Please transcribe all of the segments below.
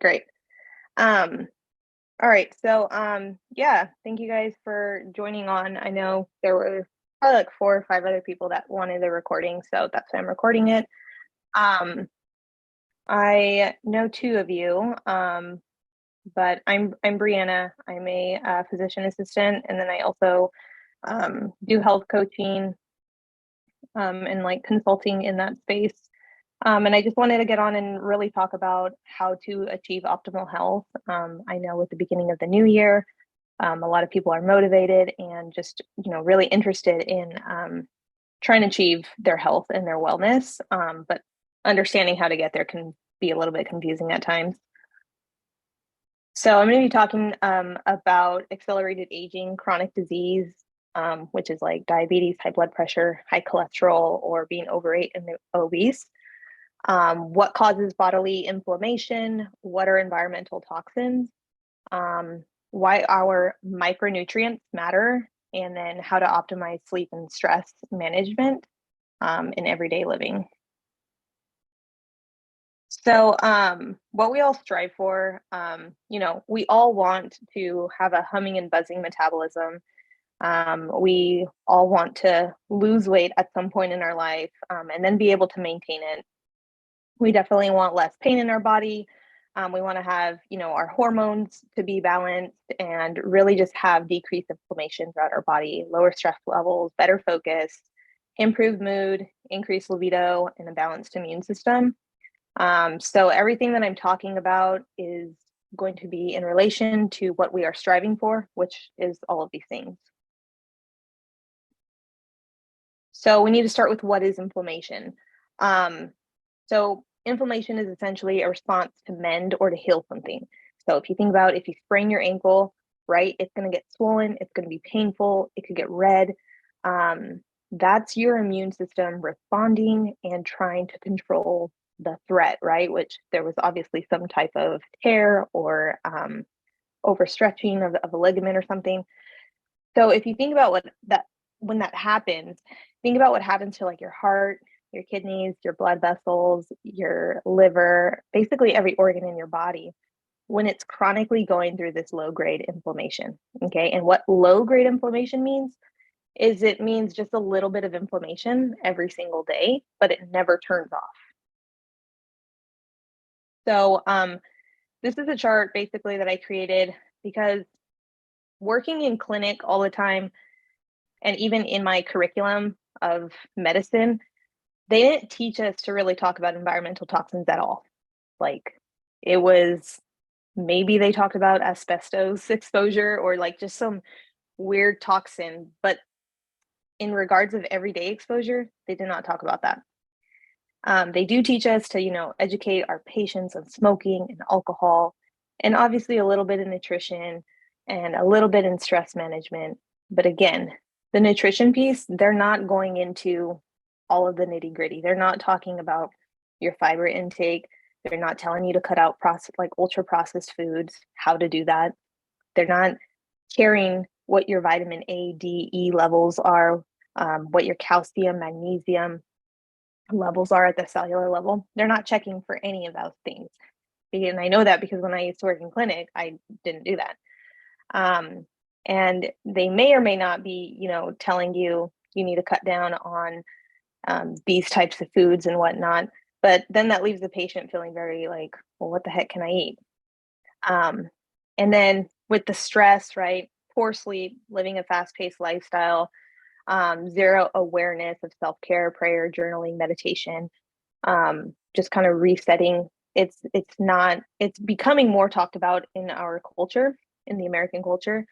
Great. Um, all right. Yeah, thank you guys for joining on. I know there were probably like four or five other people that wanted the recording, so that's why I'm recording it. Um, I know two of you, but I'm Brianna. I'm a physician assistant, and then I also do health coaching and like consulting in that space. And I just wanted to get on and really talk about how to achieve optimal health. I know with the beginning of the new year, a lot of people are motivated and just, really interested in trying to achieve their health and their wellness. But understanding how to get there can be a little bit confusing at times. So I'm going to be talking about accelerated aging, chronic disease, which is like diabetes, high blood pressure, high cholesterol, or being overweight and obese. What causes bodily inflammation? What are environmental toxins? Why our micronutrients matter, and then how to optimize sleep and stress management in everyday living. So, what we all strive for, we all want to have a humming and buzzing metabolism. We all want to lose weight at some point in our life and then be able to maintain it. We definitely want less pain in our body. We want to have, our hormones to be balanced and really just have decreased inflammation throughout our body, lower stress levels, better focus, improved mood, increased libido, and a balanced immune system. So everything that I'm talking about is going to be in relation to what we are striving for, which is all of these things. So we need to start with what is inflammation. So inflammation is essentially a response to mend or to heal something. So if you think about if you sprain your ankle, right, it's going to get swollen, it's going to be painful, it could get red. That's your immune system responding and trying to control the threat, right? Which there was obviously some type of tear or overstretching of a ligament or something. So if you think about when that happens, think about what happens to like your heart, your kidneys, your blood vessels, your liver, basically every organ in your body when it's chronically going through this low grade inflammation. Okay. And what low grade inflammation means is it means just a little bit of inflammation every single day, but it never turns off. So, this is a chart basically that I created because working in clinic all the time and even in my curriculum of medicine, they didn't teach us to really talk about environmental toxins at all. Like it was maybe they talked about asbestos exposure or like just some weird toxin, but in regards of everyday exposure, they did not talk about that. They do teach us to, educate our patients on smoking and alcohol, and obviously a little bit in nutrition and a little bit in stress management. But again, the nutrition piece, they're not going into all of the nitty gritty. They're not talking about your fiber intake. They're not telling you to cut out like ultra processed foods, how to do that. They're not caring what your vitamin A, D, E levels are, what your calcium, magnesium levels are at the cellular level. They're not checking for any of those things. And I know that because when I used to work in clinic, I didn't do that. And they may or may not be, telling you you need to cut down on these types of foods and whatnot. But then that leaves the patient feeling very like, well, what the heck can I eat? And then with the stress, right? Poor sleep, living a fast paced lifestyle, zero awareness of self care, prayer, journaling, meditation, just kind of resetting. It's becoming more talked about in our culture, in the American culture,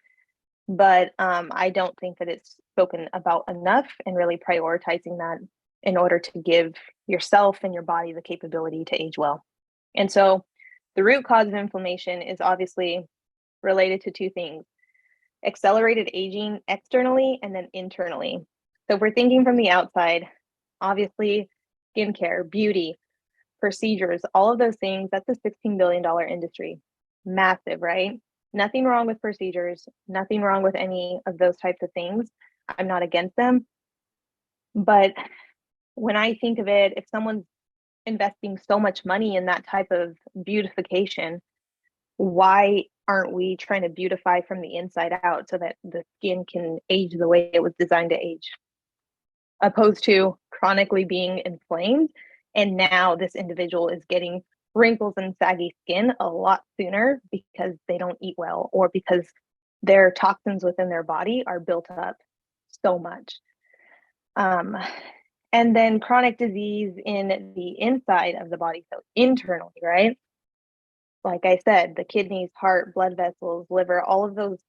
but I don't think that it's spoken about enough and really prioritizing that in order to give yourself and your body the capability to age well. And so the root cause of inflammation is obviously related to two things: accelerated aging externally and then internally. So if we're thinking from the outside, obviously skincare, beauty, procedures, all of those things, that's a $16 billion industry. Massive, right? Nothing wrong with procedures, nothing wrong with any of those types of things. I'm not against them. But when I think of it, if someone's investing so much money in that type of beautification, why aren't we trying to beautify from the inside out so that the skin can age the way it was designed to age, opposed to chronically being inflamed? And now this individual is getting wrinkles and saggy skin a lot sooner because they don't eat well, or because their toxins within their body are built up so much. And then chronic disease in the inside of the body, so internally, right? Like I said, the kidneys, heart, blood vessels, liver, all of those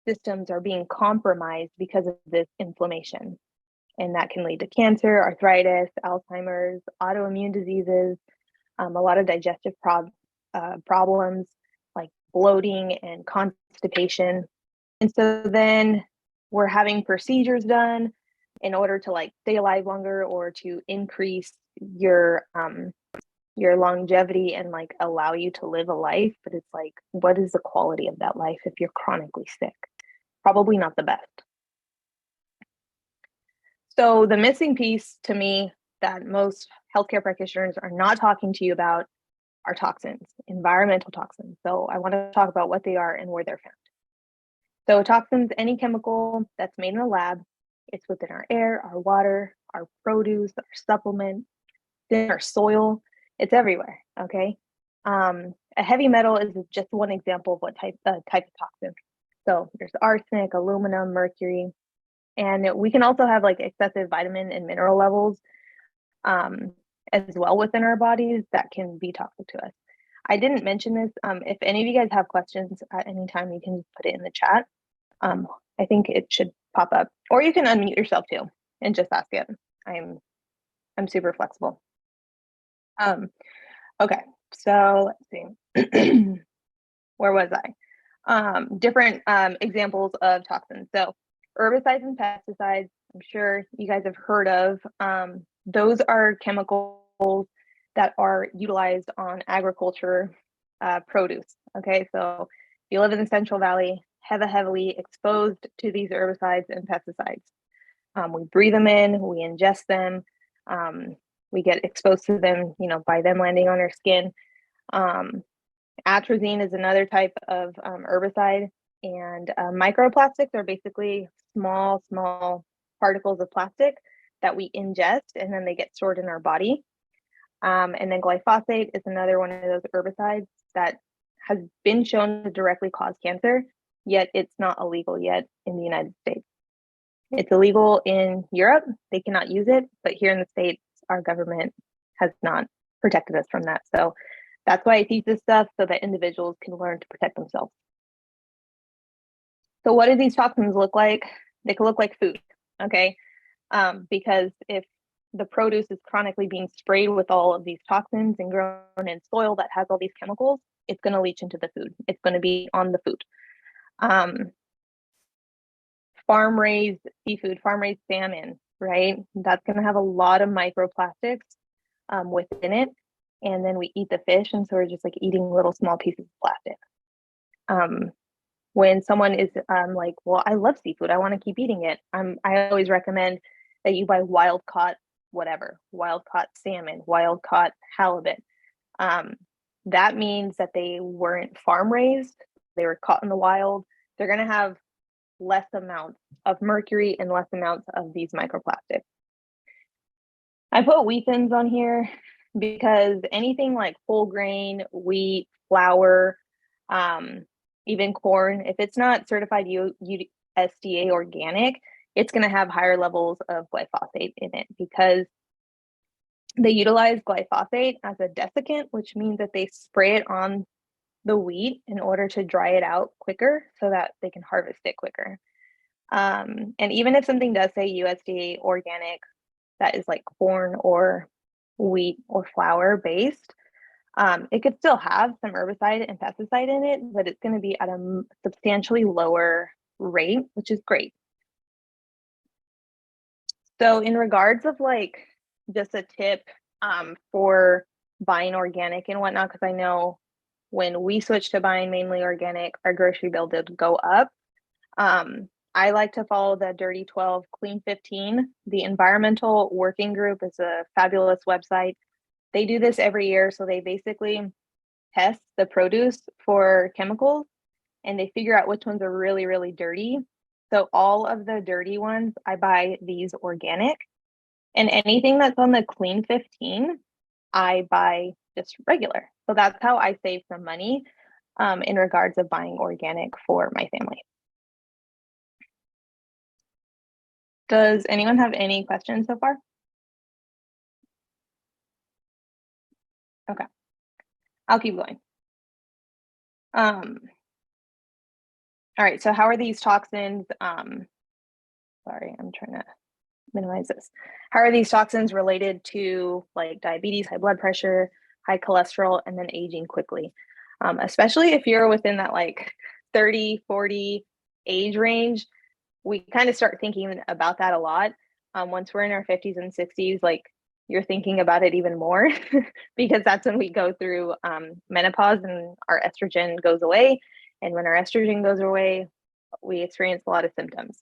systems are being compromised because of this inflammation. And that can lead to cancer, arthritis, Alzheimer's, autoimmune diseases, a lot of digestive problems like bloating and constipation. And so then we're having procedures done in order to like stay alive longer or to increase your longevity and like allow you to live a life. But it's like, what is the quality of that life if you're chronically sick? Probably not the best. So the missing piece to me that most healthcare practitioners are not talking to you about are toxins, environmental toxins. So I want to talk about what they are and where they're found. So toxins, any chemical that's made in a lab, it's within our air, our water, our produce, our supplement, in our soil, it's everywhere, okay? A heavy metal is just one example of what type of toxin. So there's arsenic, aluminum, mercury, and we can also have like excessive vitamin and mineral levels as well within our bodies that can be toxic to us. I didn't mention this. If any of you guys have questions at any time, you can just put it in the chat. I think it should pop up, or you can unmute yourself too and just ask it. I'm super flexible. Okay, so let's see. Where was I? Different examples of toxins. So herbicides and pesticides, I'm sure you guys have heard of. Those are chemicals that are utilized on agriculture produce. Okay, so if you live in the Central Valley, heavily exposed to these herbicides and pesticides. We breathe them in, we ingest them, we get exposed to them, by them landing on our skin. Atrazine is another type of herbicide, and microplastics are basically small particles of plastic that we ingest, and then they get stored in our body. And then glyphosate is another one of those herbicides that has been shown to directly cause cancer, yet it's not illegal yet in the United States. It's illegal in Europe. They cannot use it, but here in the States, our government has not protected us from that. So that's why I teach this stuff, so that individuals can learn to protect themselves. So what do these toxins look like? They can look like food, okay? Because if the produce is chronically being sprayed with all of these toxins and grown in soil that has all these chemicals, it's going to leach into the food. It's going to be on the food. Farm-raised seafood, farm-raised salmon, right? That's going to have a lot of microplastics within it. And then we eat the fish, and so we're just like eating little small pieces of plastic. When someone is like, well, I love seafood, I want to keep eating it, I always recommend that you buy wild-caught wild-caught salmon, wild-caught halibut. That means that they weren't farm-raised, they were caught in the wild. They're going to have less amounts of mercury and less amounts of these microplastics. I put wheat thins on here because anything like whole grain, wheat, flour, even corn, if it's not certified USDA organic, it's going to have higher levels of glyphosate in it, because they utilize glyphosate as a desiccant, which means that they spray it on the wheat in order to dry it out quicker so that they can harvest it quicker. And even if something does say USDA organic, that is like corn or wheat or flour based, it could still have some herbicide and pesticide in it, but it's going to be at a substantially lower rate, which is great. So in regards of like just a tip for buying organic and whatnot, because I know when we switched to buying mainly organic, our grocery bill did go up. I like to follow the Dirty 12 Clean 15. The Environmental Working Group is a fabulous website. They do this every year. So they basically test the produce for chemicals, and they figure out which ones are really, really dirty. So all of the dirty ones, I buy these organic, and anything that's on the clean 15, I buy just regular. So that's how I save some money in regards of buying organic for my family. Does anyone have any questions so far? Okay, I'll keep going. All right, so how are these toxins? Sorry, I'm trying to minimize this. How are these toxins related to like diabetes, high blood pressure, high cholesterol, and then aging quickly? Especially if you're within that like 30, 40 age range, we kind of start thinking about that a lot. Once we're in our 50s and 60s, like you're thinking about it even more because that's when we go through menopause and our estrogen goes away. And when our estrogen goes away, we experience a lot of symptoms.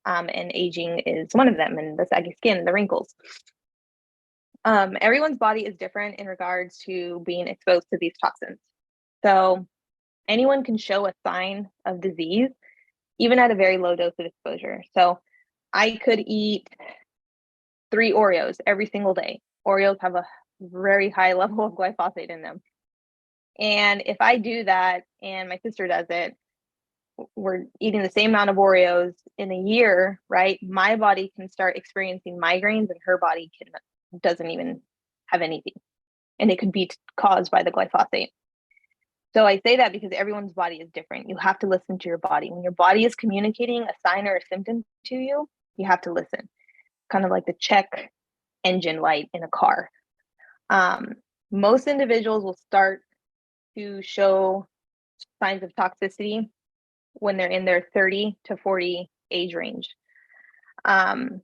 And aging is one of them, and the saggy skin, the wrinkles. Everyone's body is different in regards to being exposed to these toxins. So anyone can show a sign of disease, even at a very low dose of exposure. So I could eat 3 Oreos every single day. Oreos have a very high level of glyphosate in them. And if I do that and my sister does it, we're eating the same amount of Oreos in a year, right? My body can start experiencing migraines and her body doesn't even have anything. And it could be caused by the glyphosate. So I say that because everyone's body is different. You have to listen to your body. When your body is communicating a sign or a symptom to you, you have to listen. Kind of like the check engine light in a car. Most individuals will start to show signs of toxicity when they're in their 30 to 40 age range. And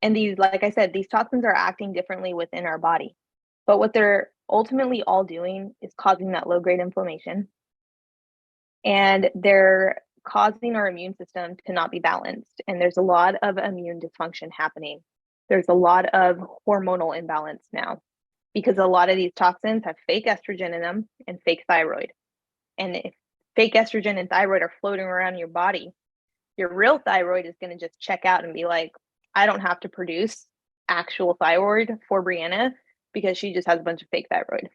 these, like I said, these toxins are acting differently within our body. But what they're ultimately all doing is causing that low-grade inflammation. And they're causing our immune system to not be balanced. And there's a lot of immune dysfunction happening. There's a lot of hormonal imbalance now because a lot of these toxins have fake estrogen in them and fake thyroid. And if fake estrogen and thyroid are floating around your body, your real thyroid is going to just check out and be like, I don't have to produce actual thyroid for Brianna because she just has a bunch of fake thyroid.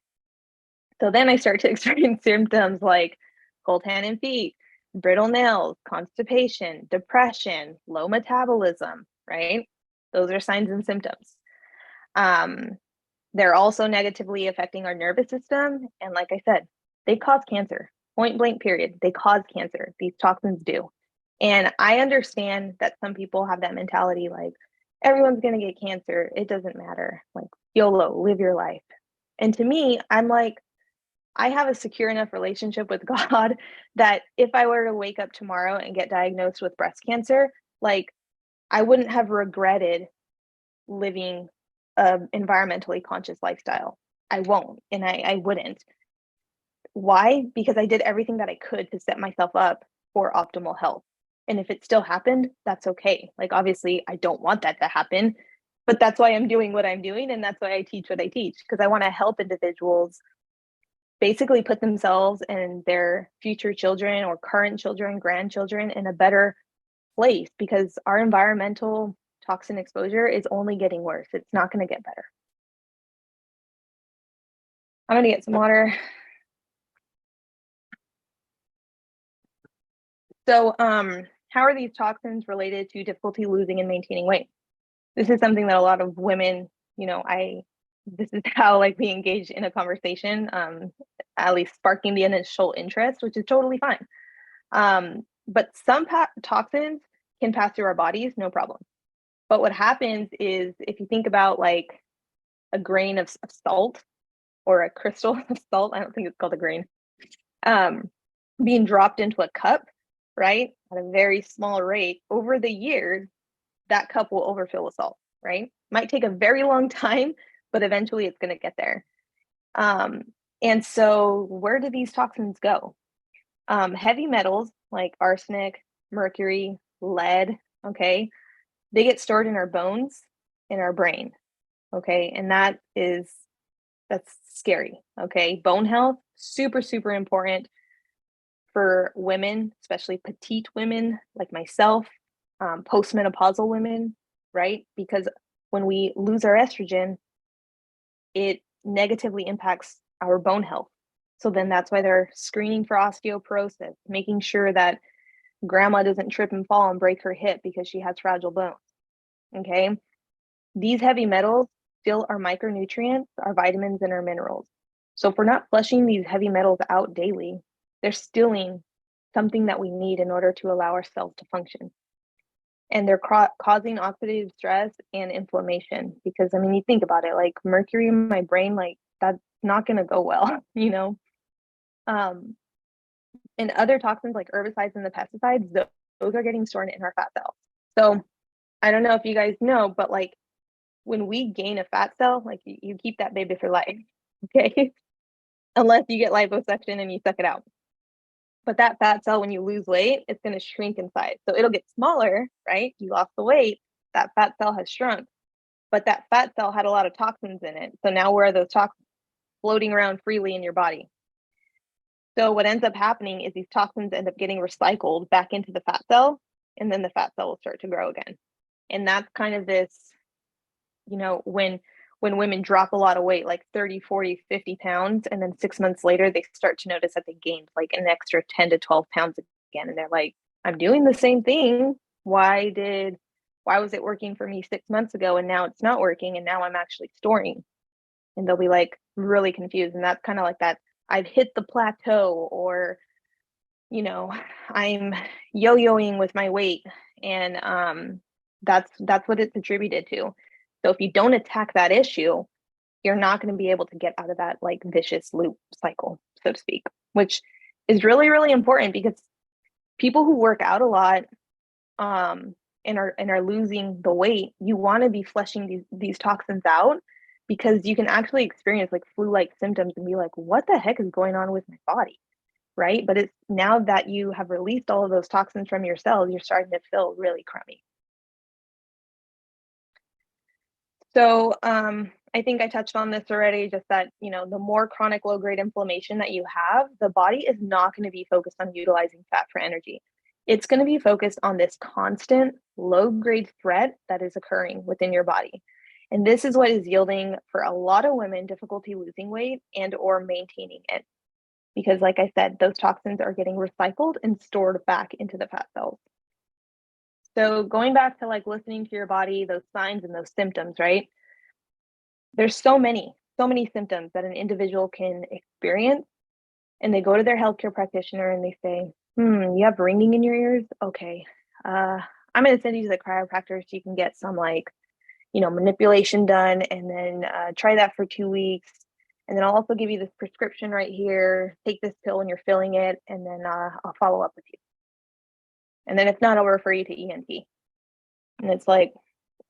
So then I start to experience symptoms like cold hand and feet, brittle nails, constipation, depression, low metabolism, right? Those are signs and symptoms. They're also negatively affecting our nervous system. And like I said, they cause cancer, point blank period. They cause cancer. These toxins do. And I understand that some people have that mentality like, everyone's going to get cancer. It doesn't matter. Like, YOLO, live your life. And to me, I'm like, I have a secure enough relationship with God that if I were to wake up tomorrow and get diagnosed with breast cancer, like, I wouldn't have regretted living an environmentally conscious lifestyle. I won't, and I wouldn't. Why? Because I did everything that I could to set myself up for optimal health. And if it still happened, that's okay. Like, obviously, I don't want that to happen, but that's why I'm doing what I'm doing. And that's why I teach what I teach, because I want to help individuals basically put themselves and their future children or current children, grandchildren in a better place, because our environmental toxin exposure is only getting worse. It's not going to get better. I'm going to get some water. So, how are these toxins related to difficulty losing and maintaining weight? This is something that a lot of women, this is how like we engage in a conversation, at least sparking the initial interest, which is totally fine. But some toxins can pass through our bodies, no problem. But what happens is if you think about like a grain of salt or a crystal of salt, I don't think it's called a grain, being dropped into a cup, right, at a very small rate, over the years, that cup will overfill with salt, right? Might take a very long time, but eventually it's going to get there. And so where do these toxins go? Heavy metals like arsenic, mercury, lead, okay, they get stored in our bones, in our brain, okay? And that's scary, okay? Bone health, super, super important for women, especially petite women like myself, postmenopausal women, right? Because when we lose our estrogen, it negatively impacts our bone health. So then that's why they're screening for osteoporosis, making sure that grandma doesn't trip and fall and break her hip because she has fragile bones. Okay. These heavy metals still are micronutrients, our vitamins, and our minerals. So if we're not flushing these heavy metals out daily, they're stealing something that we need in order to allow our cells to function. And they're causing oxidative stress and inflammation because, I mean, you think about it, like mercury in my brain, like that's not going to go well, you know? Um, and other toxins like herbicides and the pesticides, those are getting stored in our fat cells. So I don't know if you guys know, but like when we gain a fat cell, like you keep that baby for life, okay? Unless you get liposuction and you suck it out. But that fat cell, when you lose weight, it's going to shrink in size. So it'll get smaller, right? You lost the weight, that fat cell has shrunk, but that fat cell had a lot of toxins in it. So now where are those toxins? Floating around freely in your body. So what ends up happening is these toxins end up getting recycled back into the fat cell, and then the fat cell will start to grow again. And that's kind of this, you know, when women drop a lot of weight, like 30, 40, 50 pounds, and then 6 months later, they start to notice that they gained like an extra 10 to 12 pounds again. And they're like, I'm doing the same thing. Why was it working for me 6 months ago and now it's not working? And now I'm actually storing. And they'll be like really confused. And that's kind of like that I've hit the plateau, or, you know, I'm yo-yoing with my weight. And that's what it's attributed to. So if you don't attack that issue, you're not going to be able to get out of that like vicious loop cycle, so to speak, which is really, really important because people who work out a lot and are losing the weight, you want to be flushing these toxins out because you can actually experience like flu-like symptoms and be like, what the heck is going on with my body? Right. But it's now that you have released all of those toxins from your cells, you're starting to feel really crummy. So I think I touched on this already, just that, you know, the more chronic low grade inflammation that you have, the body is not going to be focused on utilizing fat for energy. It's going to be focused on this constant low grade threat that is occurring within your body. And this is what is yielding for a lot of women difficulty losing weight and or maintaining it. Because like I said, those toxins are getting recycled and stored back into the fat cells. So going back to like listening to your body, those signs and those symptoms, right? There's so many symptoms that an individual can experience, and they go to their healthcare practitioner and they say, you have ringing in your ears? Okay. I'm going to send you to the chiropractor so you can get some like, you know, manipulation done, and then try that for 2 weeks. And then I'll also give you this prescription right here. Take this pill when you're filling it, and then I'll follow up with you. And then if not, I'll refer you to ENT. And it's like,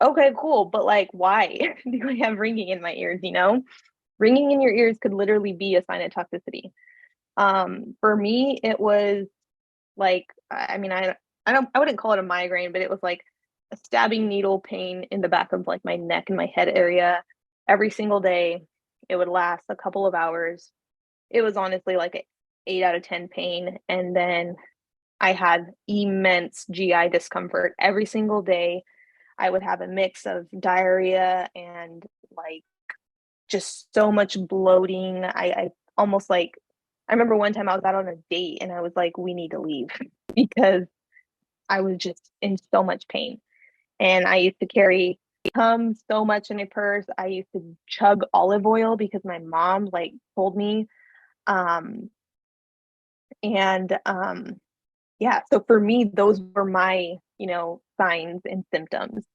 okay, cool. But like, why do I have ringing in my ears? You know, ringing in your ears could literally be a sign of toxicity. For me, it was like, I mean, I wouldn't call it a migraine, but it was like a stabbing needle pain in the back of like my neck and my head area every single day. It would last a couple of hours. It was honestly like an 8 out of 10 pain. And then I had immense GI discomfort every single day. I would have a mix of diarrhea and like just so much bloating. I almost like, I remember one time I was out on a date and I was like, we need to leave because I was just in so much pain. And I used to carry so much in my purse. I used to chug olive oil because my mom like told me. Um, and yeah, so for me, those were my, you know, signs and symptoms.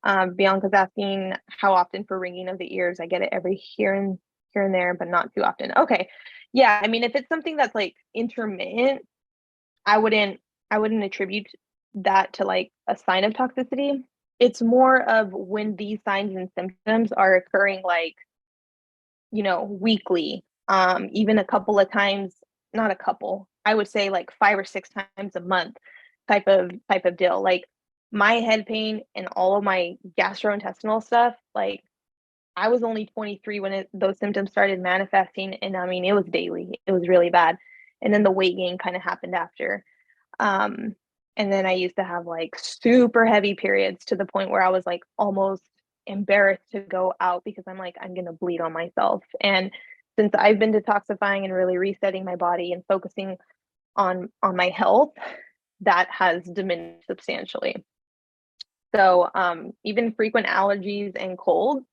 Bianca's asking how often for ringing of the ears. I get it every here and there, but not too often. Okay. Yeah, I mean, if it's something that's like intermittent, I wouldn't attribute that to like a sign of toxicity. It's more of when these signs and symptoms are occurring like, you know, weekly, even a couple of times, not a couple, I would say like 5 or 6 times a month type of deal. Like my head pain and all of my gastrointestinal stuff, like I was only 23 when those symptoms started manifesting. And I mean, it was daily, it was really bad. And then the weight gain kind of happened after. Um, and then I used to have like super heavy periods to the point where I was like almost embarrassed to go out because I'm like, I'm going to bleed on myself. And since I've been detoxifying and really resetting my body and focusing on my health, that has diminished substantially. So even frequent allergies and colds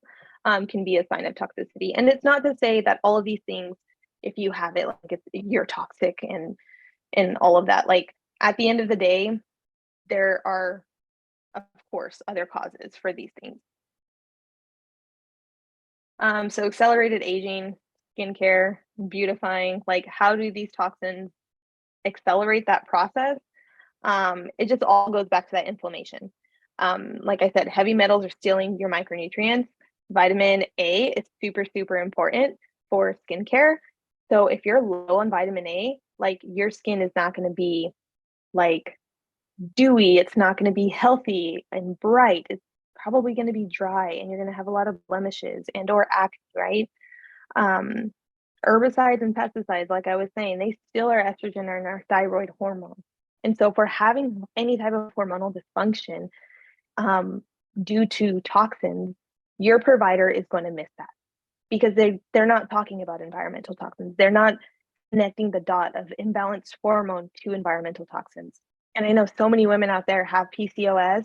can be a sign of toxicity. And it's not to say that all of these things, if you have it, like you're toxic and all of that. Like at the end of the day, there are, of course, other causes for these things. So accelerated aging, skincare, beautifying, like how do these toxins accelerate that process? It just all goes back to that inflammation. Like I said, heavy metals are stealing your micronutrients. Vitamin A is super, super important for skincare. So if you're low on vitamin A, like your skin is not going to be like dewy, it's not going to be healthy and bright. It's probably going to be dry and you're going to have a lot of blemishes and or acne, right? Um, Herbicides and pesticides, like I was saying, they steal our estrogen and our thyroid hormone. And so, if we're having any type of hormonal dysfunction due to toxins, your provider is going to miss that because they're not talking about environmental toxins. They're not connecting the dot of imbalanced hormone to environmental toxins. And I know so many women out there have PCOS,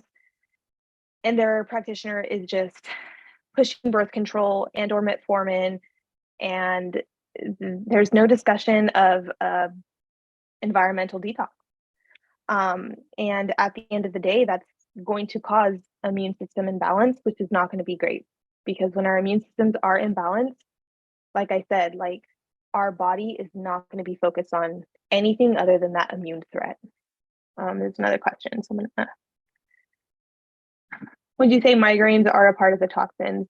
and their practitioner is just pushing birth control and or metformin, and there's no discussion of environmental detox. And at the end of the day, that's going to cause immune system imbalance, which is not going to be great because when our immune systems are imbalanced, like I said, like our body is not going to be focused on anything other than that immune threat. There's another question. So would you say migraines are a part of the toxins?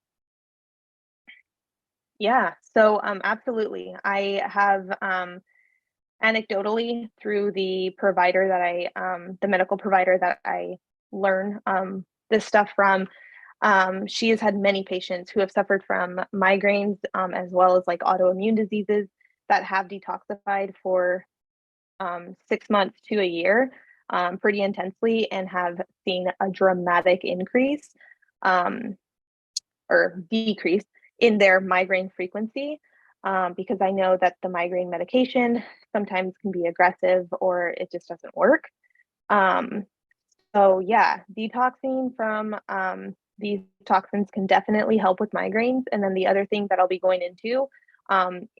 Yeah, so absolutely. I have anecdotally through the provider that the medical provider that I learn this stuff from. She has had many patients who have suffered from migraines as well as like autoimmune diseases that have detoxified for 6 months to a year pretty intensely and have seen a dramatic increase um, or decrease in their migraine frequency because I know that the migraine medication sometimes can be aggressive or it just doesn't work. Um, so yeah, detoxing from these toxins can definitely help with migraines. And then the other thing that I'll be going into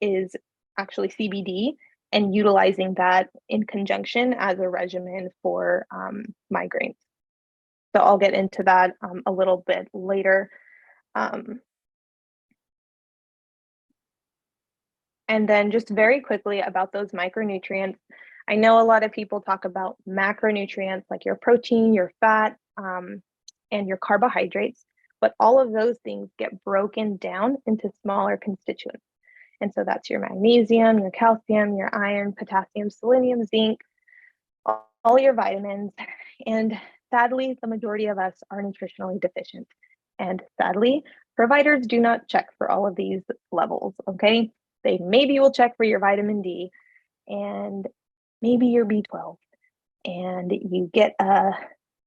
is actually CBD and utilizing that in conjunction as a regimen for migraines. So I'll get into that a little bit later. Um, And then just very quickly about those micronutrients. I know a lot of people talk about macronutrients like your protein, your fat, and your carbohydrates, but all of those things get broken down into smaller constituents. And so that's your magnesium, your calcium, your iron, potassium, selenium, zinc, all your vitamins. And sadly, the majority of us are nutritionally deficient. And sadly, providers do not check for all of these levels, okay? They maybe will check for your vitamin D and maybe your B12. And you get a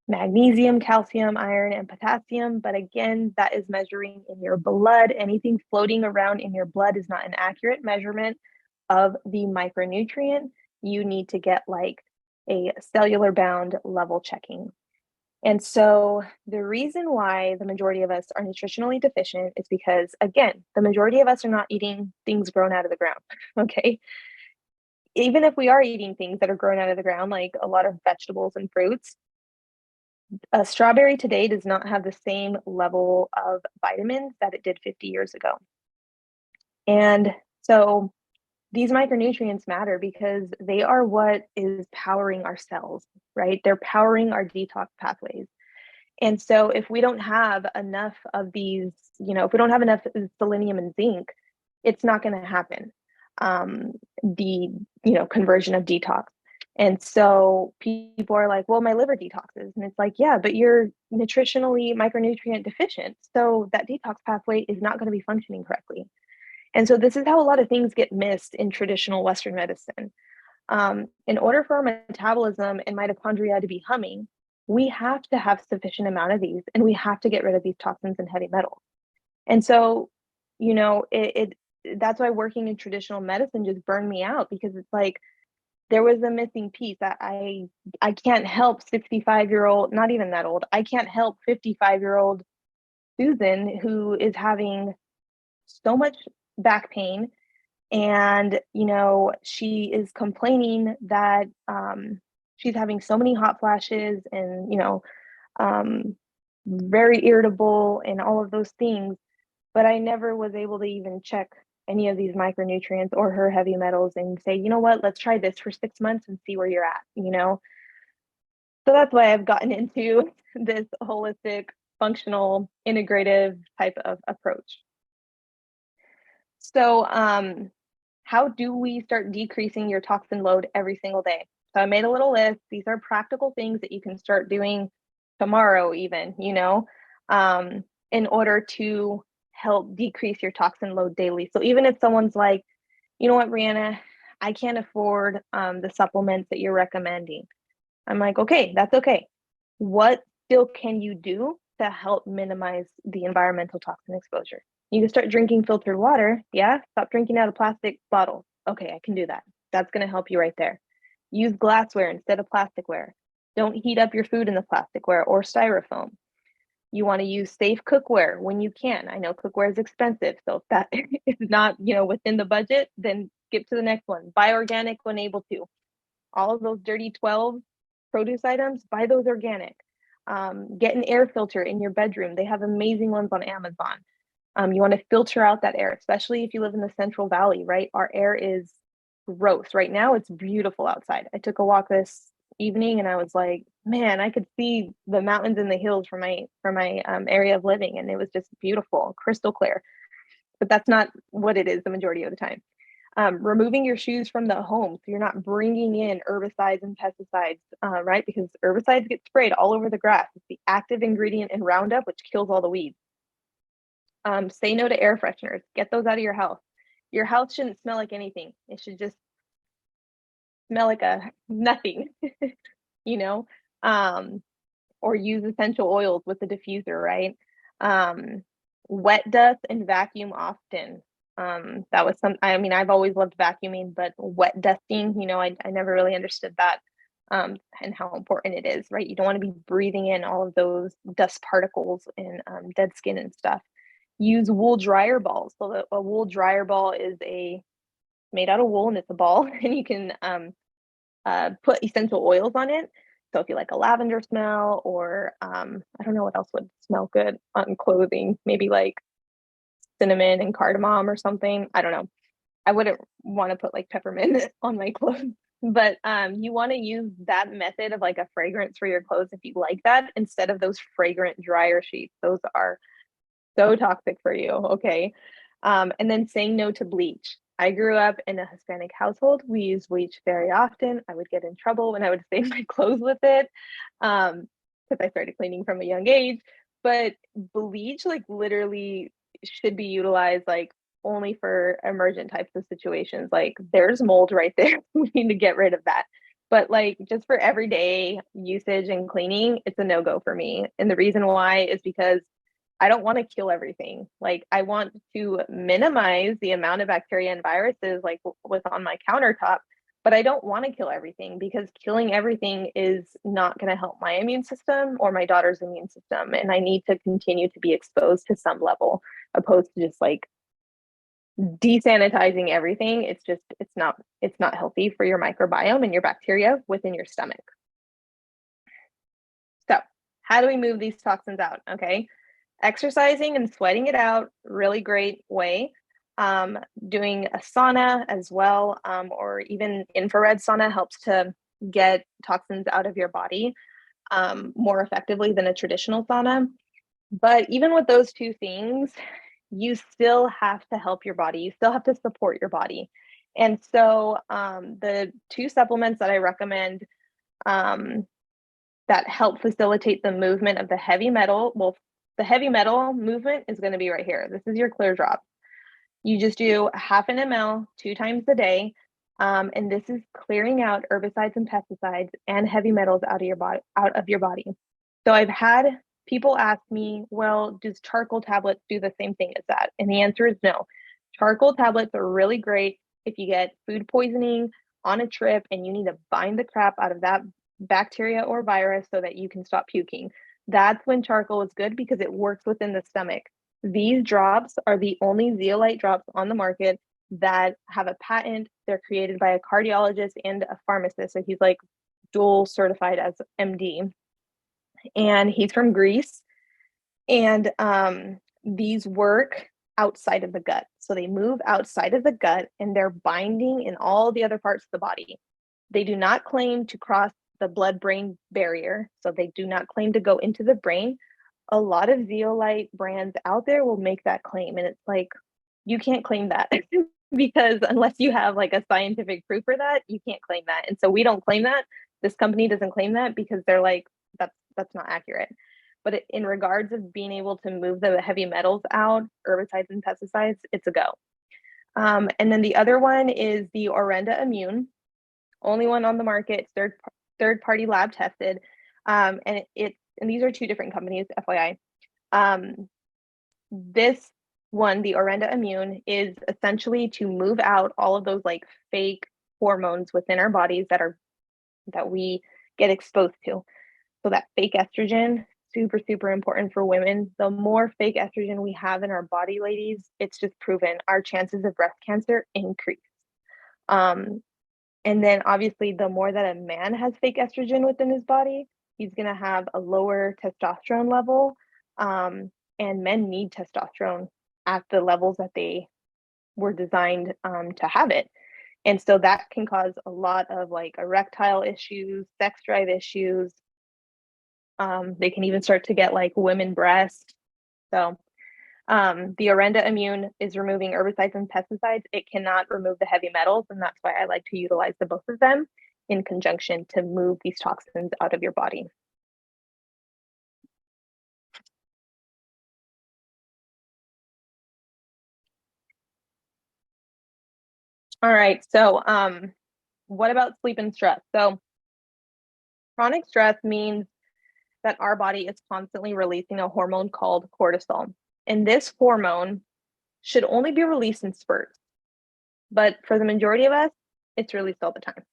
magnesium, calcium, iron, and potassium. But again, that is measuring in your blood. Anything floating around in your blood is not an accurate measurement of the micronutrient. You need to get like a cellular bound level checking. And so the reason why the majority of us are nutritionally deficient is because, again, the majority of us are not eating things grown out of the ground. Okay. Even if we are eating things that are grown out of the ground, like a lot of vegetables and fruits, a strawberry today does not have the same level of vitamins that it did 50 years ago. And so these micronutrients matter because they are what is powering our cells, right? They're powering our detox pathways. And so if we don't have enough of these, if we don't have enough selenium and zinc, it's not going to happen. The, conversion of detox. And so people are like, well, my liver detoxes. And it's like, yeah, but you're nutritionally micronutrient deficient. So that detox pathway is not going to be functioning correctly. And so this is how a lot of things get missed in traditional Western medicine. In order for our metabolism and mitochondria to be humming, we have to have sufficient amount of these, and we have to get rid of these toxins and heavy metals. And so, that's why working in traditional medicine just burned me out, because it's like there was a missing piece. I can't help 65-year-old, not even that old. I can't help 55-year-old Susan, who is having so much back pain, and she is complaining that she's having so many hot flashes, and um, very irritable and all of those things. But I never was able to even check any of these micronutrients or her heavy metals and say, you know what, let's try this for 6 months and see where you're at. So that's why I've gotten into this holistic, functional, integrative type of approach. So, how do we start decreasing your toxin load every single day? So I made a little list. These are practical things that you can start doing tomorrow, even, in order to help decrease your toxin load daily. So even if someone's like, you know what, Brianna, I can't afford the supplements that you're recommending. I'm like, okay, that's okay. What still can you do to help minimize the environmental toxin exposure? You can start drinking filtered water. Yeah. Stop drinking out of plastic bottles. Okay, I can do that. That's going to help you right there. Use glassware instead of plasticware. Don't heat up your food in the plasticware or styrofoam. You want to use safe cookware when you can. I know cookware is expensive. So if that is not, within the budget, then skip to the next one. Buy organic when able to. All of those dirty 12 produce items, buy those organic. Get an air filter in your bedroom. They have amazing ones on Amazon. You want to filter out that air, especially if you live in the Central Valley, right? Our air is gross. Right now, it's beautiful outside. I took a walk this evening and I was like, man, I could see the mountains and the hills from my area of living, and it was just beautiful, crystal clear. But that's not what it is the majority of the time. Removing your shoes from the home so you're not bringing in herbicides and pesticides, right? Because herbicides get sprayed all over the grass. It's the active ingredient in Roundup, which kills all the weeds. Say no to air fresheners. Get those out of your house. Your house shouldn't smell like anything. It should just smell like a nothing, you know? Um, or use essential oils with the diffuser, right? Um, Wet dust and vacuum often. That was I've always loved vacuuming, but wet dusting, I never really understood that, and how important it is, right? You don't want to be breathing in all of those dust particles and dead skin and stuff. Use wool dryer balls. So a wool dryer ball is made out of wool, and it's a ball, and you can put essential oils on it. So if you like a lavender smell, or I don't know what else would smell good on clothing, maybe like cinnamon and cardamom or something. I don't know. I wouldn't want to put like peppermint on my clothes, but you want to use that method of like a fragrance for your clothes if you like that, instead of those fragrant dryer sheets. Those are so toxic for you. Okay. And then saying no to bleach. I grew up in a Hispanic household. We use bleach very often. I would get in trouble when I would stain my clothes with it, because I started cleaning from a young age. But bleach, like, literally should be utilized like only for emergent types of situations. Like, there's mold right there. We need to get rid of that. But like, just for everyday usage and cleaning, it's a no go for me. And the reason why is because I don't want to kill everything. Like, I want to minimize the amount of bacteria and viruses like with on my countertop, but I don't want to kill everything, because killing everything is not going to help my immune system or my daughter's immune system. And I need to continue to be exposed to some level, opposed to just like desanitizing everything. It's not healthy for your microbiome and your bacteria within your stomach. So, how do we move these toxins out? Okay. Exercising and sweating it out, really great way. Doing a sauna as well, or even infrared sauna, helps to get toxins out of your body more effectively than a traditional sauna. But even with those two things, you still have to help your body. You still have to support your body. And so the two supplements that I recommend um, that help facilitate the movement of the heavy metal, well, the heavy metal movement is going to be right here. This is your clear drop. You just do half an ml 2 times a day. And this is clearing out herbicides and pesticides and heavy metals out of your body, So I've had people ask me, well, does charcoal tablets do the same thing as that? And the answer is no. Charcoal tablets are really great if you get food poisoning on a trip and you need to bind the crap out of that bacteria or virus so that you can stop puking. That's when charcoal is good because it works within the stomach. These drops are the only zeolite drops on the market that have a patent. They're created by a cardiologist and a pharmacist. So he's like dual certified as MD. And he's from Greece. And these work outside of the gut. So they move outside of the gut and they're binding in all the other parts of the body. They do not claim to cross the blood-brain barrier. So they do not claim to go into the brain. A lot of zeolite brands out there will make that claim. And it's like, you can't claim that because unless you have like a scientific proof for that, you can't claim that. And so we don't claim that. This company doesn't claim that because they're like, that's not accurate. But in regards of being able to move the heavy metals out, herbicides and pesticides, it's a go. And then the other one is the Orenda Immune, only one on the market, third party lab tested, and these are two different companies, FYI. This one, the Orenda Immune, is essentially to move out all of those like fake hormones within our bodies that we get exposed to. So that fake estrogen, super important for women. The more fake estrogen we have in our body, ladies, it's just proven our chances of breast cancer increase. And then obviously the more that a man has fake estrogen within his body, he's going to have a lower testosterone level. And men need testosterone at the levels that they were designed to have it. And so that can cause a lot of like erectile issues, sex drive issues. They can even start to get like women breasts. So the Orenda Immune is removing herbicides and pesticides. It cannot remove the heavy metals, and that's why I like to utilize the both of them in conjunction to move these toxins out of your body. All right, so what about sleep and stress? So chronic stress means that our body is constantly releasing a hormone called cortisol. And this hormone should only be released in spurts. But for the majority of us, it's released all the time.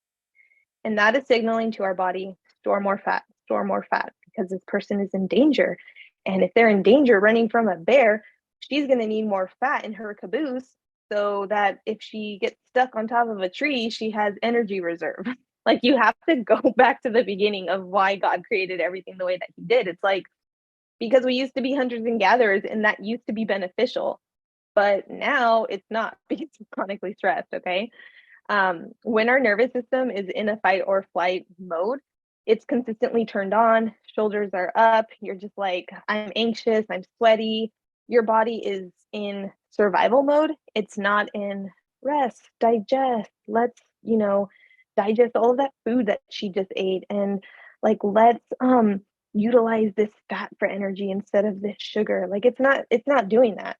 And that is signaling to our body, store more fat, because this person is in danger. And if they're in danger running from a bear, she's going to need more fat in her caboose so that if she gets stuck on top of a tree, she has energy reserve. Like you have to go back to the beginning of why God created everything the way that he did. It's like, because we used to be hunters and gatherers and that used to be beneficial, but now it's not because we're chronically stressed, okay? When our nervous system is in a fight or flight mode, it's consistently turned on, shoulders are up, you're just like, I'm anxious, I'm sweaty. Your body is in survival mode. It's not in rest, digest, let's, digest all of that food that she just ate and like let's utilize this fat for energy instead of this sugar. Like it's not doing that.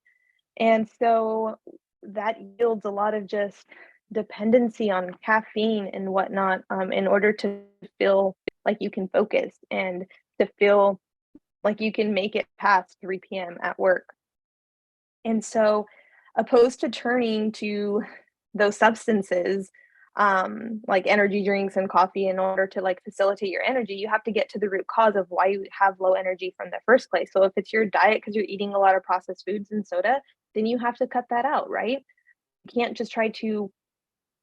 And so that yields a lot of just dependency on caffeine and whatnot in order to feel like you can focus and to feel like you can make it past 3 p.m. at work. And so, opposed to turning to those substances, like energy drinks and coffee in order to like facilitate your energy, you have to get to the root cause of why you have low energy from the first place. So if it's your diet because you're eating a lot of processed foods and soda, then you have to cut that out, right? You can't just try to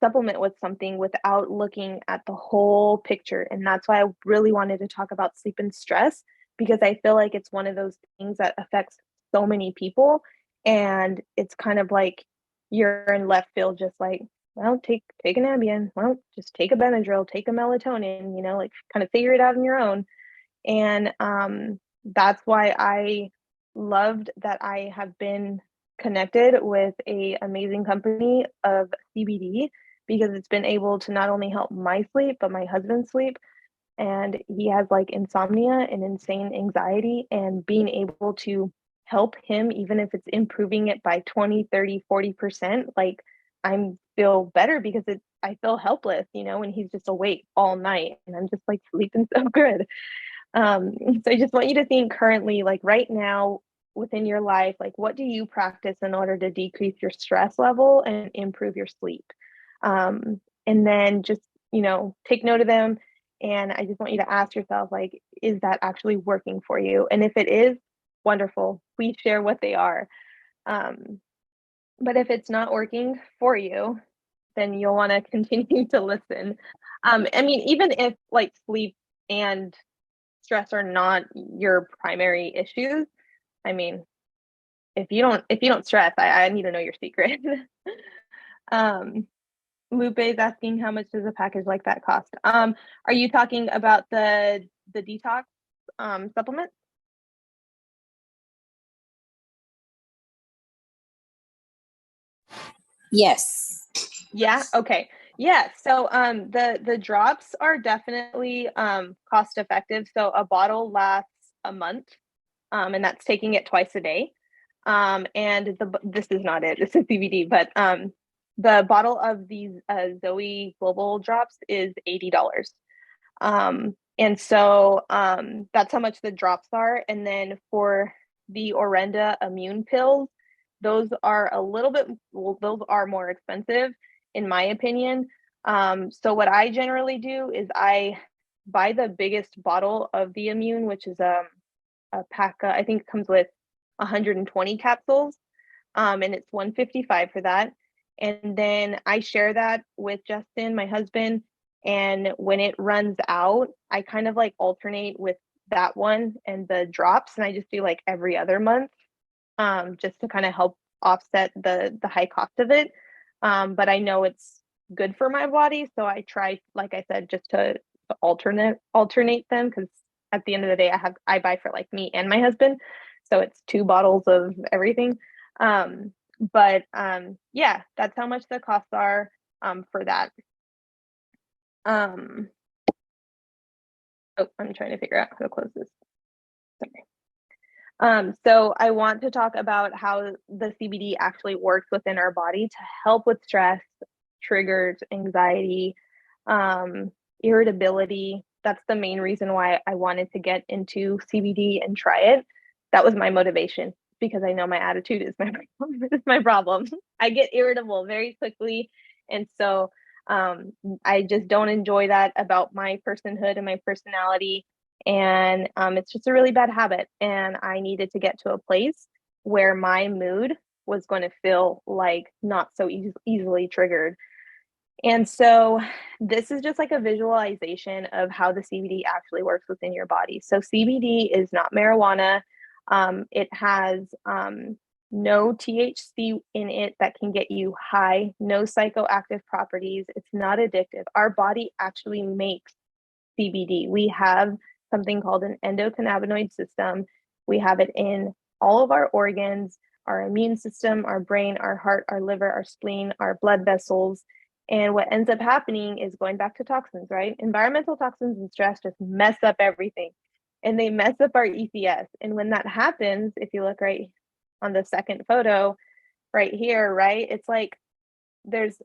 supplement with something without looking at the whole picture. And that's why I really wanted to talk about sleep and stress, because I feel like it's one of those things that affects so many people. And it's kind of like you're in left field, just like, well, take an Ambien, well, just take a Benadryl, take a melatonin, like kind of figure it out on your own. And that's why I loved that I have been connected with a amazing company of CBD because it's been able to not only help my sleep, but my husband's sleep. And he has like insomnia and insane anxiety, and being able to help him, even if it's improving it by 20, 30, 40%, like I'm feel better because I feel helpless, when he's just awake all night and I'm just like sleeping so good. So I just want you to think currently, like right now within your life, like what do you practice in order to decrease your stress level and improve your sleep? And then just, take note of them. And I just want you to ask yourself, like, is that actually working for you? And if it is, wonderful. Please share what they are. Um, but if it's not working for you, then you'll want to continue to listen. I mean, even if like sleep and stress are not your primary issues, I mean, if you don't stress, I need to know your secret. um, Lupe is asking how much does a package like that cost? Are you talking about the detox supplement? Yes. Yeah, okay. Yeah, so the drops are definitely cost effective. So a bottle lasts a month, and that's taking it twice a day. And this is not it. This is CBD, but the bottle of these Zoe Global drops is $80. And so that's how much the drops are. And then for the Orenda immune pills, those are a little bit, well, those are more expensive in my opinion. So what I generally do is I buy the biggest bottle of the immune, which is a pack, I think it comes with 120 capsules, and it's 155 for that. And then I share that with Justin, my husband. And when it runs out, I kind of like alternate with that one and the drops, and I just do like every other month, just to kind of help offset the high cost of it. But I know it's good for my body, so I try, like I said, just to alternate them, because at the end of the day, I buy for like me and my husband, so it's two bottles of everything. But yeah, that's how much the costs are for that. Um, oh, I'm trying to figure out how to close this. Sorry. So I want to talk about how the CBD actually works within our body to help with stress, triggers, anxiety, irritability. That's the main reason why I wanted to get into CBD and try it. That was my motivation, because I know my attitude is my is my problem. I get irritable very quickly, and so I just don't enjoy that about my personhood and my personality. And it's just a really bad habit. And I needed to get to a place where my mood was going to feel like not so easily triggered. And so this is just like a visualization of how the CBD actually works within your body. So CBD is not marijuana. It has no THC in it that can get you high, no psychoactive properties. It's not addictive. Our body actually makes CBD. We have something called an endocannabinoid system. We have it in all of our organs, our immune system, our brain, our heart, our liver, our spleen, our blood vessels. And what ends up happening is going back to toxins, right? Environmental toxins and stress just mess up everything, and they mess up our ECS. And when that happens, if you look right on the second photo right here, right, it's like there's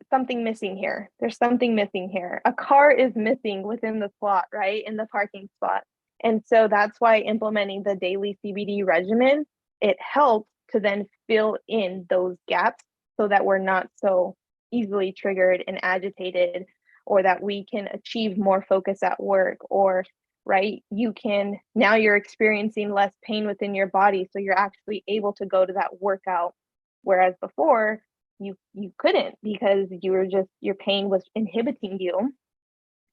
something missing here. There's something missing here. A car is missing within the slot, right? In the parking spot. And so that's why implementing the daily CBD regimen, it helps to then fill in those gaps so that we're not so easily triggered and agitated, or that we can achieve more focus at work, or right, now you're experiencing less pain within your body, so you're actually able to go to that workout, whereas before you couldn't, because your pain was inhibiting you,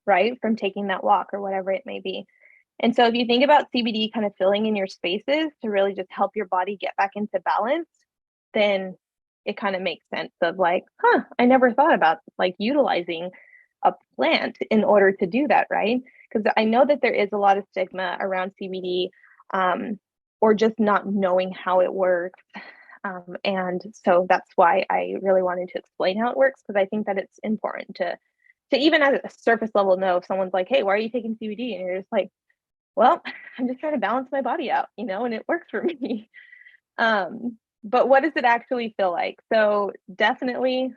right, from taking that walk or whatever it may be. And so if you think about CBD kind of filling in your spaces to really just help your body get back into balance, then it kind of makes sense of like, I never thought about like utilizing a plant in order to do that, right? Because I know that there is a lot of stigma around CBD, or just not knowing how it works. And so that's why I really wanted to explain how it works, because I think that it's important to even at a surface level know if someone's like, hey, why are you taking CBD? And you're just like, well, I'm just trying to balance my body out, and it works for me. But what does it actually feel like? So definitely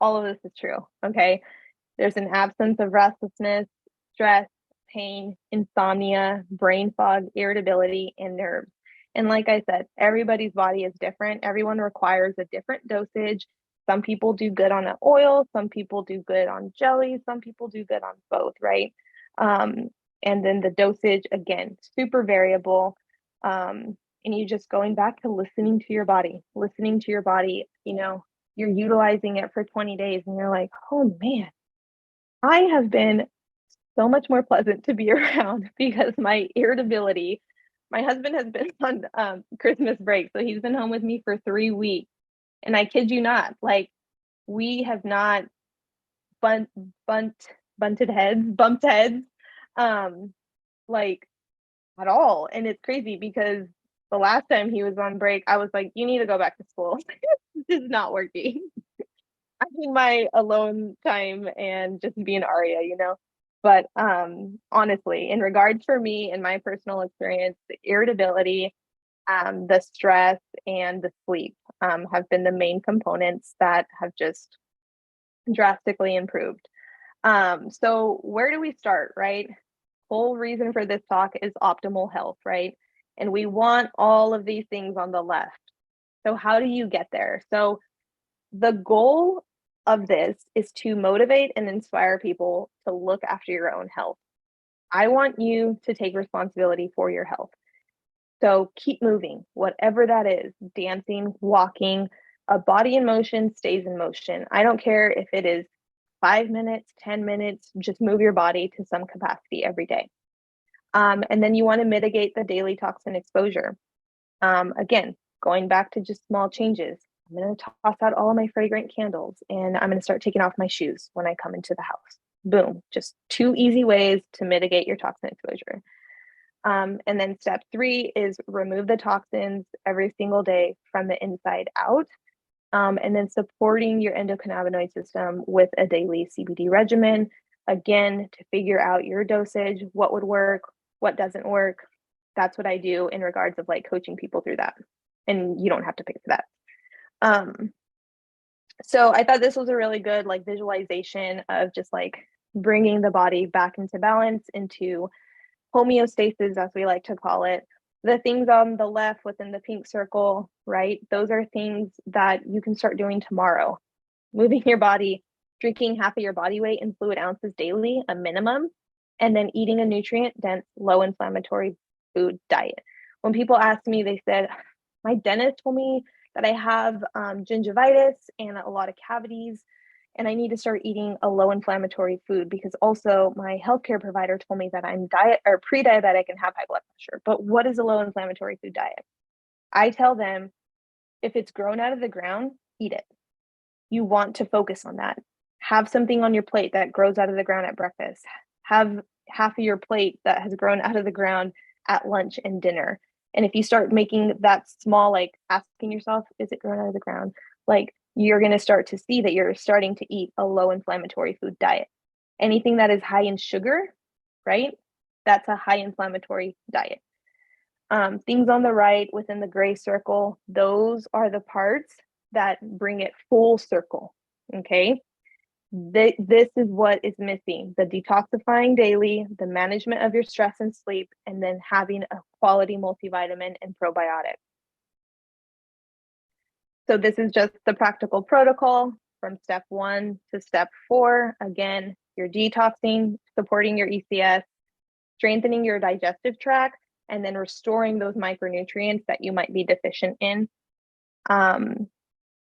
all of this is true. Okay. There's an absence of restlessness, stress, pain, insomnia, brain fog, irritability, and nerves. And like I said, everybody's body is different. Everyone requires a different dosage. Some people do good on an oil, some people do good on jelly, some people do good on both, right? Um, and then the dosage, again, super variable. And you just going back to listening to your body, you're utilizing it for 20 days and you're like, oh man, I have been so much more pleasant to be around because my irritability, my husband has been on Christmas break. So he's been home with me for 3 weeks. And I kid you not, like we have not bunt, bunt, bumped heads, um, like at all. And it's crazy because the last time he was on break, I was like, you need to go back to school. This is not working. I need my alone time and just be an Aria. But honestly, in regards for me and my personal experience, the irritability, the stress, and the sleep have been the main components that have just drastically improved. So where do we start, right? Whole reason for this talk is optimal health, right? And we want all of these things on the left. So how do you get there? So the goal of this is to motivate and inspire people to look after your own health. I want you to take responsibility for your health. So keep moving, whatever that is, dancing, walking, a body in motion stays in motion. I don't care if it is 5 minutes, 10 minutes, just move your body to some capacity every day. And then you want to mitigate the daily toxin exposure. Again, going back to just small changes. I'm going to toss out all of my fragrant candles and I'm going to start taking off my shoes when I come into the house. Boom, just 2 easy ways to mitigate your toxin exposure. And then step 3 is remove the toxins every single day from the inside out. And then supporting your endocannabinoid system with a daily CBD regimen, again, to figure out your dosage, what would work, what doesn't work. That's what I do in regards of like coaching people through that. And you don't have to pay for that. So I thought this was a really good like visualization of just like bringing the body back into balance, into homeostasis, as we like to call it. The things on the left within the pink circle, right? Those are things that you can start doing tomorrow. Moving your body, drinking half of your body weight in fluid ounces daily, a minimum, and then eating a nutrient dense, low inflammatory food diet. When people ask me, they said, my dentist told me that I have gingivitis and a lot of cavities, and I need to start eating a low inflammatory food because also my healthcare provider told me that I'm diet or pre-diabetic and have high blood pressure. But what is a low inflammatory food diet? I tell them if it's grown out of the ground, eat it. You want to focus on that. Have something on your plate that grows out of the ground at breakfast. Have half of your plate that has grown out of the ground at lunch and dinner. And if you start making that small, like asking yourself, is it grown out of the ground? Like you're going to start to see that you're starting to eat a low inflammatory food diet. Anything that is high in sugar, right? That's a high inflammatory diet. Things on the right within the gray circle, those are the parts that bring it full circle. Okay. This is what is missing: the detoxifying daily, the management of your stress and sleep, and then having a quality multivitamin and probiotic. So this is just the practical protocol from step 1 to step 4. Again, you're detoxing, supporting your ECS, strengthening your digestive tract, and then restoring those micronutrients that you might be deficient in.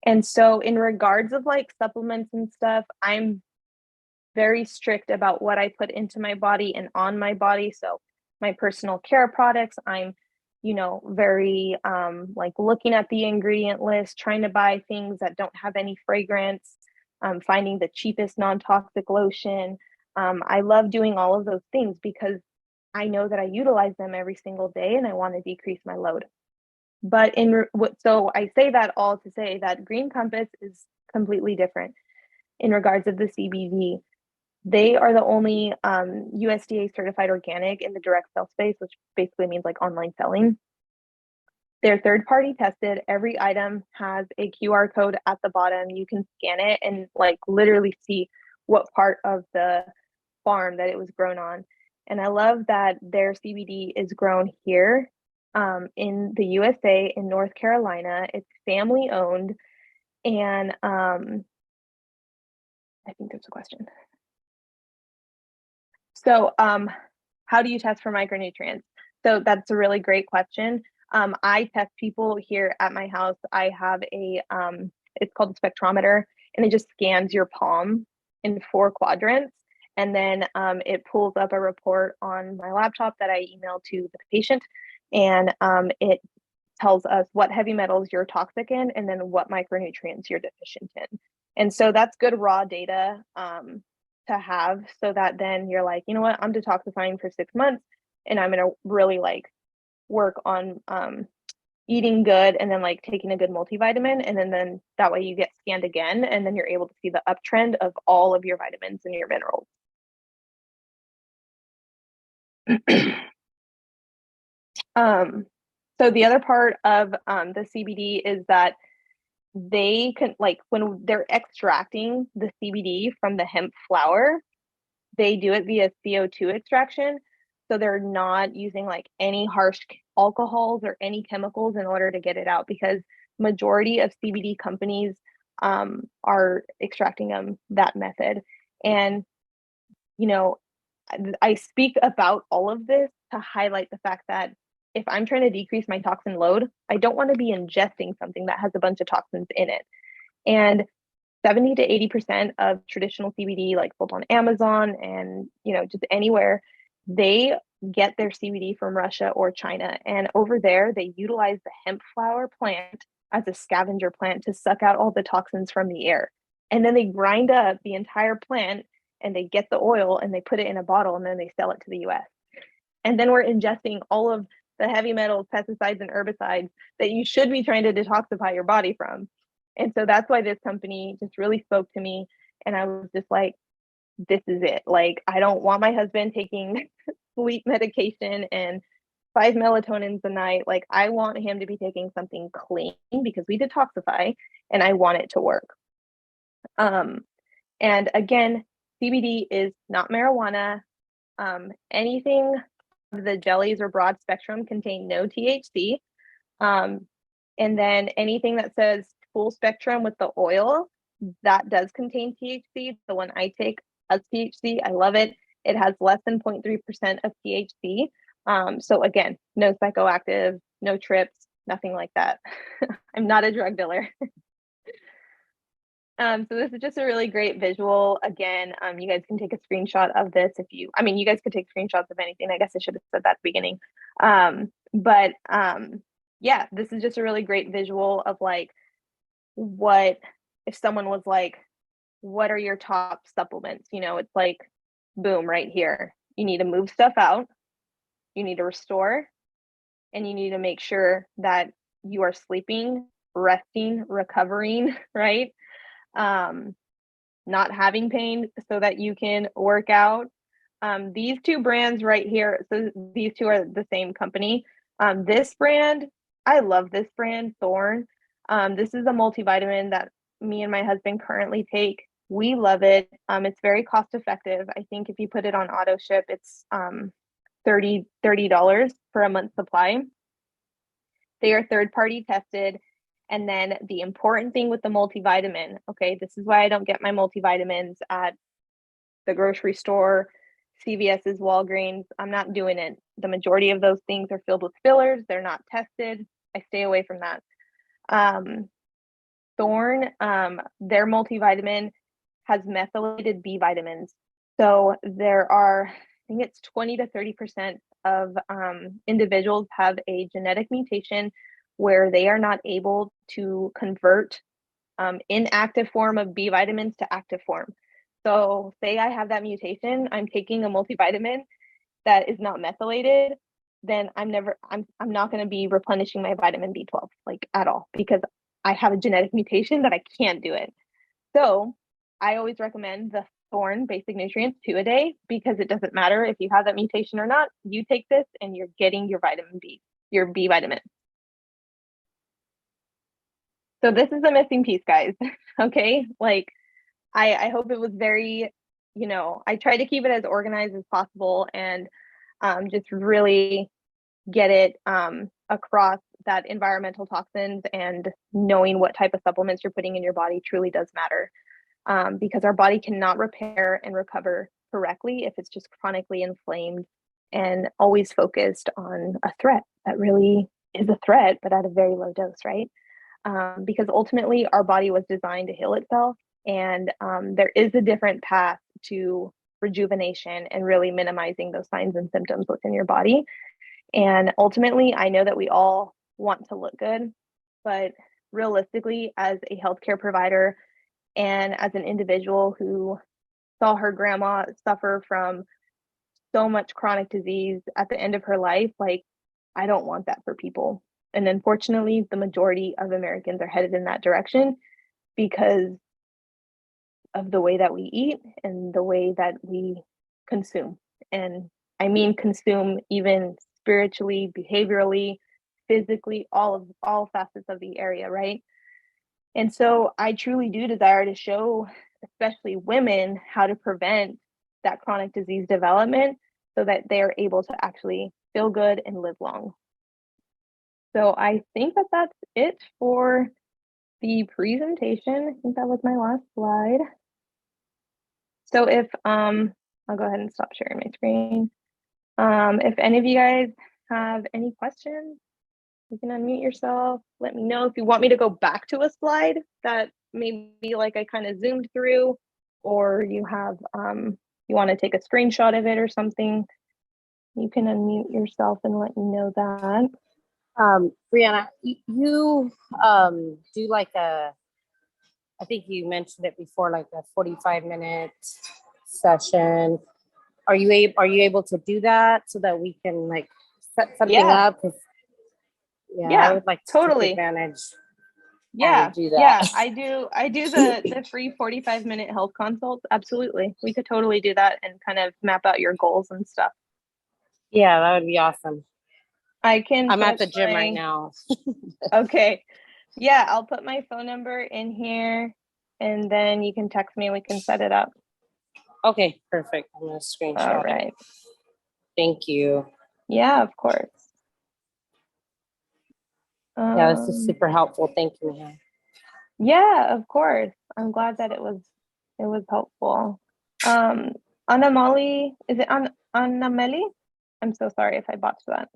And so in regards of like supplements and stuff, I'm very strict about what I put into my body and on my body. So my personal care products, I'm, very like looking at the ingredient list, trying to buy things that don't have any fragrance, finding the cheapest non-toxic lotion. I love doing all of those things because I know that I utilize them every single day and I want to decrease my load. But so I say that all to say that Green Compass is completely different in regards of the CBD. They are the only USDA certified organic in the direct sell space, which basically means like online selling. They're third party tested. Every item has a QR code at the bottom. You can scan it and like literally see what part of the farm that it was grown on. And I love that their CBD is grown here in the USA in North Carolina. It's family owned. And I think there's a question. So, how do you test for micronutrients? So that's a really great question. I test people here at my house. I have it's called a spectrometer, and it just scans your palm in 4 quadrants. And then it pulls up a report on my laptop that I email to the patient. And it tells us what heavy metals you're toxic in and then what micronutrients you're deficient in. And so that's good raw data to have, so that then you're like, you know what, I'm detoxifying for 6 months and I'm going to really like work on eating good and then like taking a good multivitamin. And then that way you get scanned again and then you're able to see the uptrend of all of your vitamins and your minerals. So the other part of the CBD is that they can, like, when they're extracting the CBD from the hemp flower, they do it via CO2 extraction. So they're not using like any harsh alcohols or any chemicals in order to get it out, because majority of CBD companies are extracting them that method. And, you know, I speak about all of this to highlight the fact that if I'm trying to decrease my toxin load, I don't want to be ingesting something that has a bunch of toxins in it. And 70 to 80% of traditional CBD, like sold on Amazon and, just anywhere, they get their CBD from Russia or China. And over there, they utilize the hemp flower plant as a scavenger plant to suck out all the toxins from the air. And then they grind up the entire plant and they get the oil and they put it in a bottle and then they sell it to the US. And then we're ingesting all of the heavy metals, pesticides, and herbicides that you should be trying to detoxify your body from. And so that's why this company just really spoke to me. And I was just like, this is it. Like, I don't want my husband taking sleep medication and 5 melatonins a night. Like, I want him to be taking something clean because we detoxify and I want it to work. And again, CBD is not marijuana. Anything the jellies or broad spectrum contain no THC. And then anything that says full spectrum with the oil, that does contain THC. The one I take has THC. I love it. It has less than 0.3% of THC. So again, no psychoactive, no trips, nothing like that. I'm not a drug dealer. So this is just a really great visual. Again, you guys can take a screenshot of this you guys could take screenshots of anything. I guess I should have said that at the beginning. But yeah, this is just a really great visual of like, what if someone was like, what are your top supplements? It's like, boom, right here. You need to move stuff out. You need to restore, and you need to make sure that you are sleeping, resting, recovering, right? Not having pain so that you can work out. These two brands right here, so these two are the same company. This brand, I love this brand, Thorn. This is a multivitamin that me and my husband currently take. We love it. It's very cost effective. I think if you put it on auto ship, it's $30 for a month supply. They are third party tested. And then the important thing with the multivitamin, okay, this is why I don't get my multivitamins at the grocery store, CVS's, Walgreens. I'm not doing it. The majority of those things are filled with fillers. They're not tested. I stay away from that. Thorn, their multivitamin has methylated B vitamins. So there are, I think it's 20 to 30% of individuals have a genetic mutation where they are not able to convert inactive form of B vitamins to active form. So say I have that mutation, I'm taking a multivitamin that is not methylated, then I'm not going to be replenishing my vitamin B12 like at all, because I have a genetic mutation that I can't do it. So I always recommend the Thorne basic nutrients 2 a day, because it doesn't matter if you have that mutation or not. You take this and you're getting your vitamin B, your B vitamin. So this is the missing piece, guys. Okay, like I hope it was very, I try to keep it as organized as possible, and just really get it across that environmental toxins and knowing what type of supplements you're putting in your body truly does matter, because our body cannot repair and recover correctly if it's just chronically inflamed and always focused on a threat that really is a threat, but at a very low dose, right? Because ultimately our body was designed to heal itself, and there is a different path to rejuvenation and really minimizing those signs and symptoms within your body. And ultimately, I know that we all want to look good, but realistically, as a healthcare provider and as an individual who saw her grandma suffer from so much chronic disease at the end of her life, like, I don't want that for people. And unfortunately, the majority of Americans are headed in that direction because of the way that we eat and the way that we consume. And I mean consume even spiritually, behaviorally, physically, all facets of the area, right? And so I truly do desire to show, especially women, how to prevent that chronic disease development so that they are able to actually feel good and live long. So I think that that's it for the presentation. I think that was my last slide. So if I'll go ahead and stop sharing my screen. If any of you guys have any questions, you can unmute yourself. Let me know if you want me to go back to a slide that maybe like I kind of zoomed through, or you have you want to take a screenshot of it or something. You can unmute yourself and let me know that. Brianna, you do like I think you mentioned it before, like a 45-minute session. Are you able to do that so that we can like set something up? Yeah, I would like to totally take advantage. Yeah, do that. yeah, I do the free 45-minute health consults. Absolutely. We could totally do that and kind of map out your goals and stuff. Yeah, that would be awesome. I'm at the gym right now. Okay. Yeah, I'll put my phone number in here and then you can text me and we can set it up. Okay, perfect. I'm going to screenshot All right. it. Thank you. Yeah, of course. Yeah, this is super helpful. Thank you. Yeah, of course. I'm glad that it was helpful. Anamali, is it Anameli? I'm so sorry if I botched that.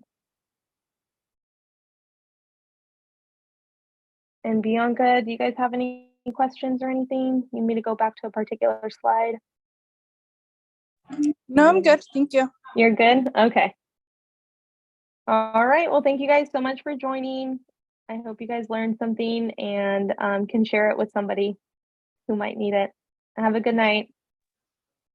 And Bianca, do you guys have any questions or anything? You need me to go back to a particular slide? No, I'm good. Thank you. You're good? Okay. All right. Well, thank you guys so much for joining. I hope you guys learned something and can share it with somebody who might need it. Have a good night.